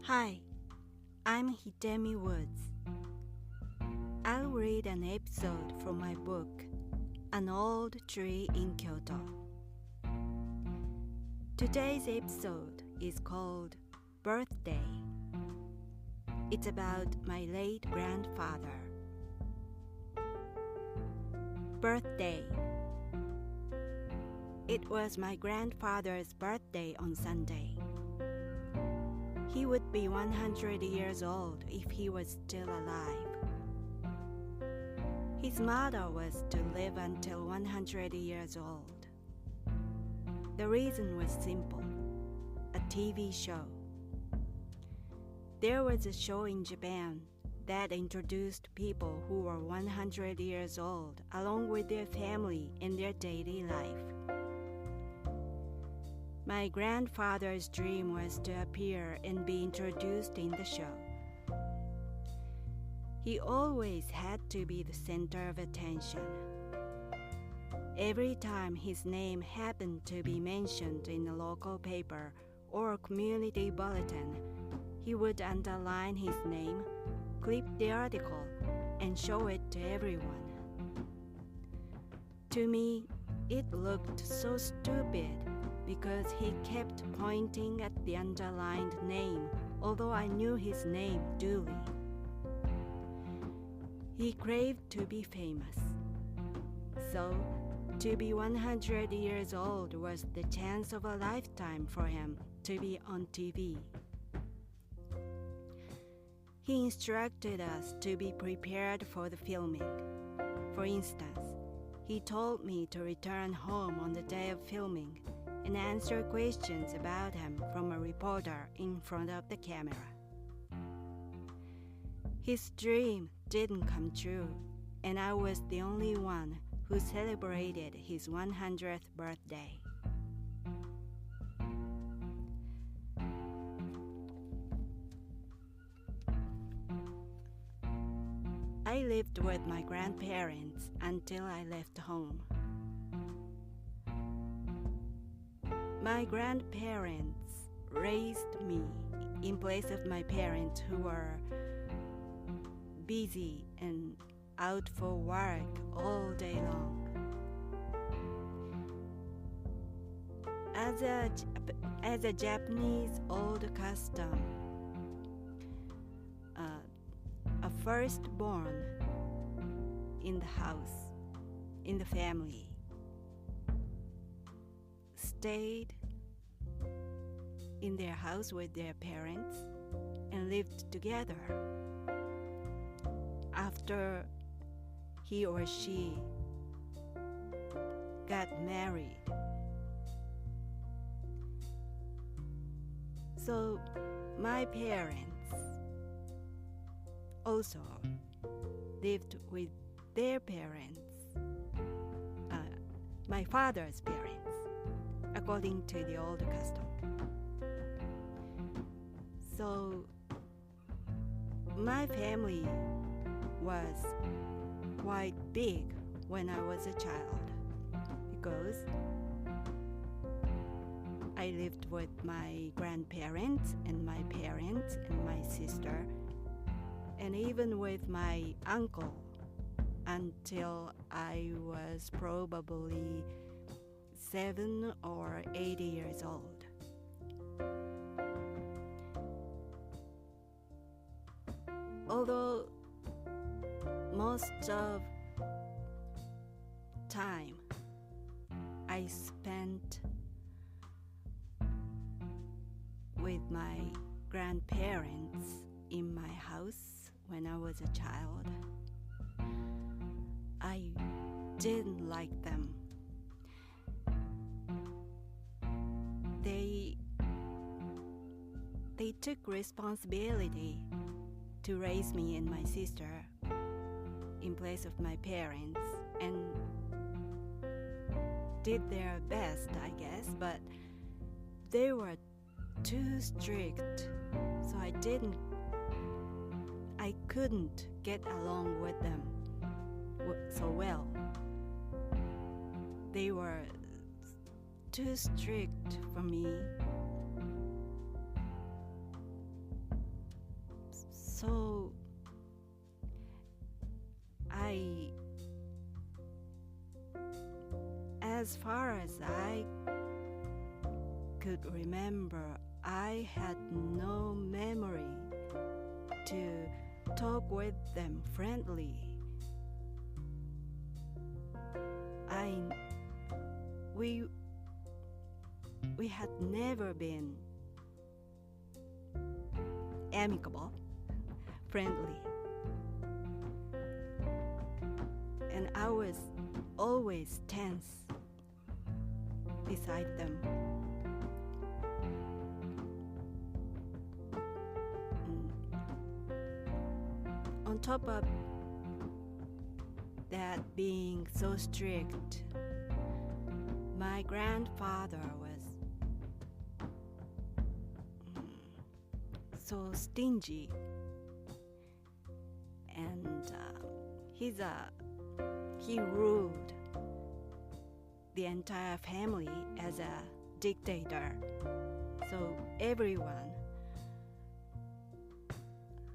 Hi, I'm Hidemi Woods. I'll read an episode from my book, An Old Tree in Kyoto. Today's episode is called Birthday. It's about my late grandfather. Birthday. It was my grandfather's birthday on Sunday.He would be 100 years old if he was still alive. His motto was to live until 100 years old. The reason was simple: a TV show. There was a show in Japan that introduced people who were 100 years old along with their family in their daily life.My grandfather's dream was to appear and be introduced in the show. He always had to be the center of attention. Every time his name happened to be mentioned in a local paper or a community bulletin, he would underline his name, clip the article, and show it to everyone. To me, it looked so stupid.Because he kept pointing at the underlined name, although I knew his name duly. He craved to be famous. So, to be 100 years old was the chance of a lifetime for him to be on TV. He instructed us to be prepared for the filming. For instance, he told me to return home on the day of filming,and answer questions about him from a reporter in front of the camera. His dream didn't come true, and I was the only one who celebrated his 100th birthday. I lived with my grandparents until I left home.My grandparents raised me in place of my parents who were busy and out for work all day long. As a Japanese old custom, a firstborn in the house, in the family,stayed in their house with their parents and lived together. After he or she got married. So my parents also lived with their parents, my father's parents.According to the old custom. So, my family was quite big when I was a child because I lived with my grandparents and my parents and my sister and even with my uncle until I was probably 7 or 8 years old. Although most of time I spent with my grandparents in my house when I was a child, I didn't like them.They took responsibility to raise me and my sister in place of my parents and did their best, I guess, but they were too strict, so I couldn't get along with them so well. They were too strict for me So as far as I could remember, I had no memory to talk with them friendly. We had never been amicable, friendly, and I was always tense beside them. On top of that being so strict, my grandfather was so stingy, and he ruled the entire family as a dictator. So everyone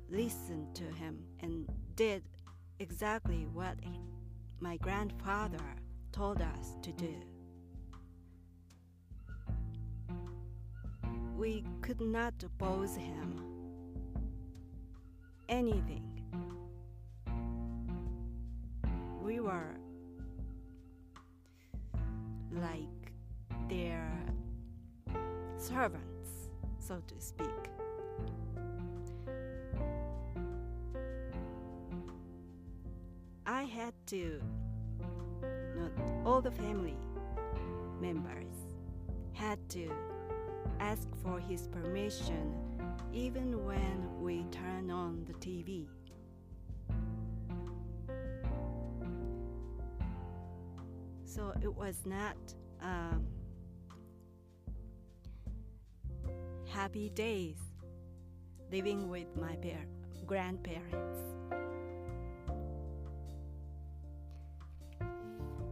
listened to him and did exactly what my grandfather told us to do. We could not oppose him anything. We were like their servants, so to speak. I had to, all the family members had to ask for his permission even when we turn on the TV. So it was not happy days living with my grandparents.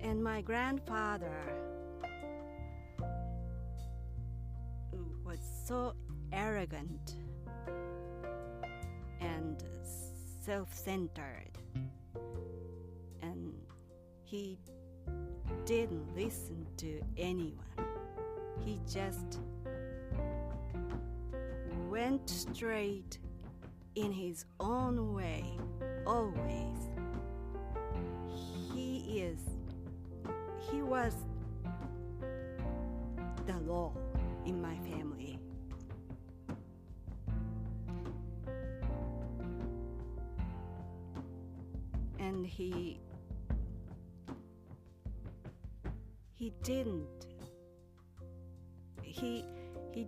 And my grandfather was so arrogant and self-centered, and he didn't listen to anyone. He just went straight in his own way, always. He was the law in my family. And he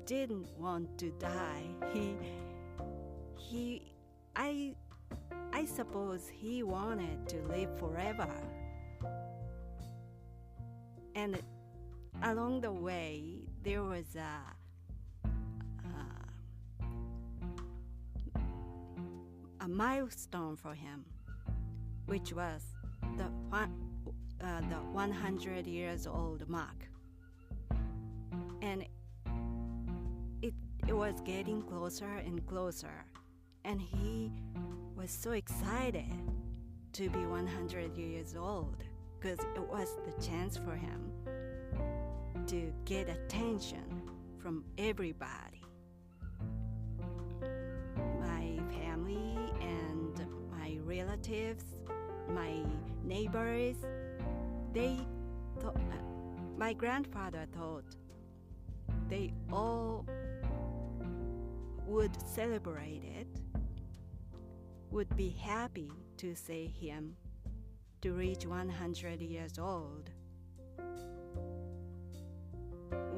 didn't want to die. I suppose he wanted to live forever. And along the way, there was a milestone for him, which was the 100 years old mark. And it was getting closer and closer, and he was so excited to be 100 years old, because it was the chance for him to get attention from everybody. My family and my relatives, my neighbors, my grandfather thought they all would celebrate it, would be happy to see him to reach 100 years old,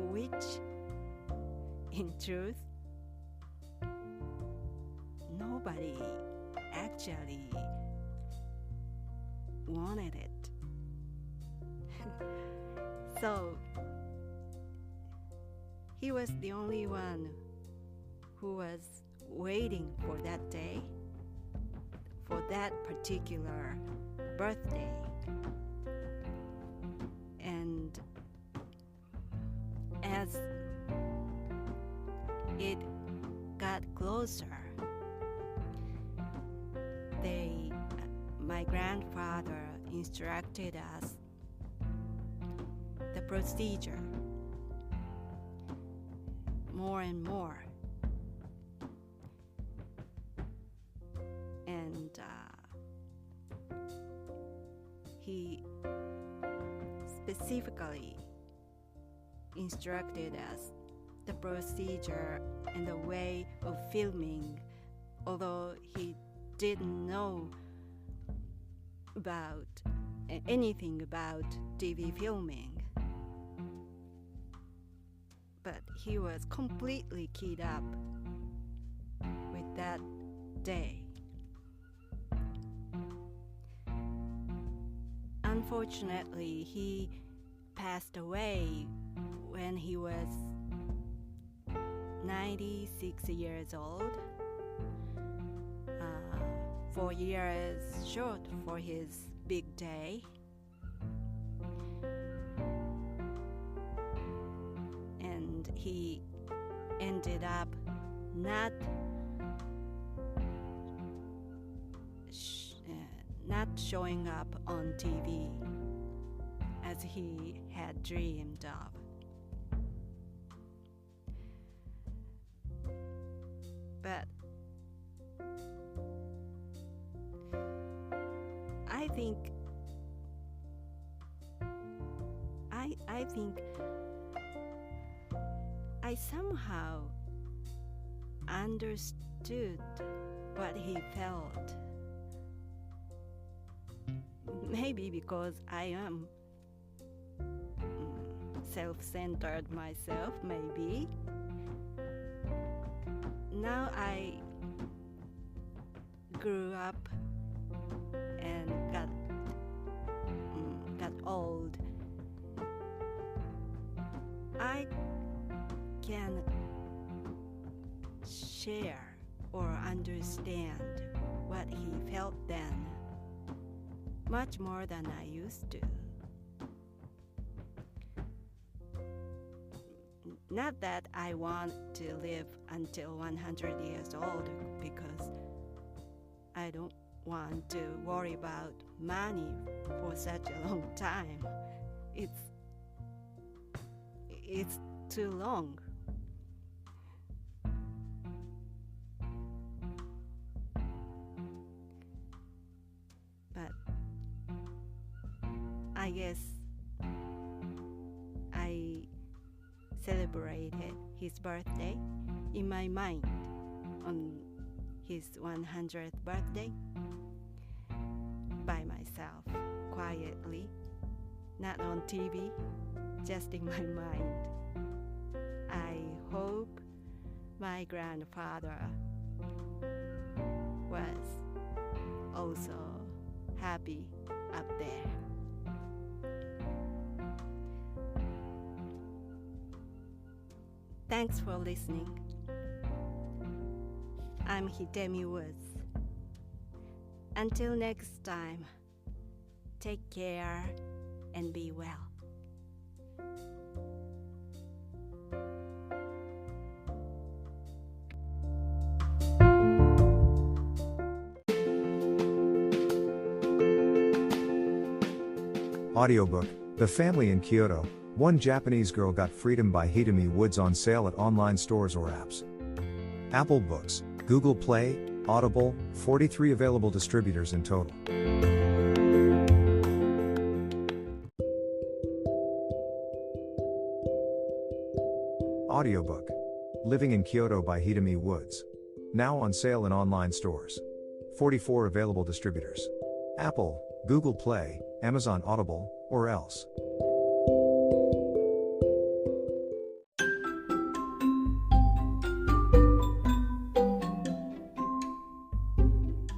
which, in truth, nobody actually wanted it. So he was the only one who was waiting for that day, for that particular birthday. And as it got closer, my grandfather instructed us the procedure more and more. And he specifically instructed us the procedure and the way of filming, although he didn't know about anything about TV filming. But he was completely keyed up with that day. Unfortunately, he passed away when he was 96 years old, 4 years short for his big day. And he ended up not showing up on TV as he had dreamed of. But I think I somehow understood what he felt. Maybe because I am self-centered myself, maybe. Now I grew up and got old. I can share or understand what he felt then much more than I used to. Not that I want to live until 100 years old, because I don't want to worry about money for such a long time. It's too long. But I guess I celebrated his birthday in my mind on his 100th birthday by myself, quietly, not on TV, just in my mind. I hope my grandfather was also happy up there. Thanks for listening. I'm Hidemi Woods. Until next time, take care and be well. Audiobook, The Family in Kyoto, One Japanese Girl Got Freedom by Hidemi Woods on sale at online stores or apps. Apple Books, Google Play, Audible, 43 available distributors in total. Audiobook, Living in Kyoto by Hidemi Woods. Now on sale in online stores. 44 available distributors. Apple, Google Play, Amazon Audible, or else.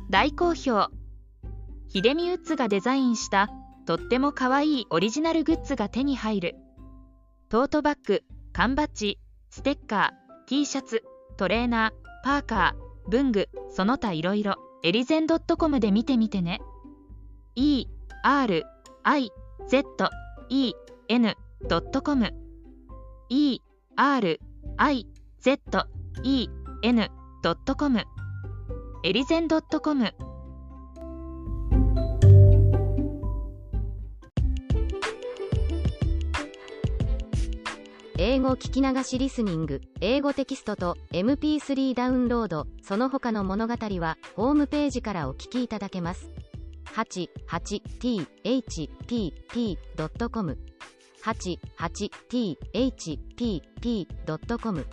大好評。ヒデミウッズがデザインしたとってもかわいいオリジナルグッズが手に入る。トートバッグ、缶バッジ、ステッカー、T シャツ、トレーナー、パーカー、文具、その他いろいろ、エリゼン .com で見てみてね。erizen.com erizen.com エリゼン .com 語聞き流しリスニング、英語テキストと MP3 ダウンロード、その他の物語はホームページからお聞きいただけます。88thpp.com 88thpp.com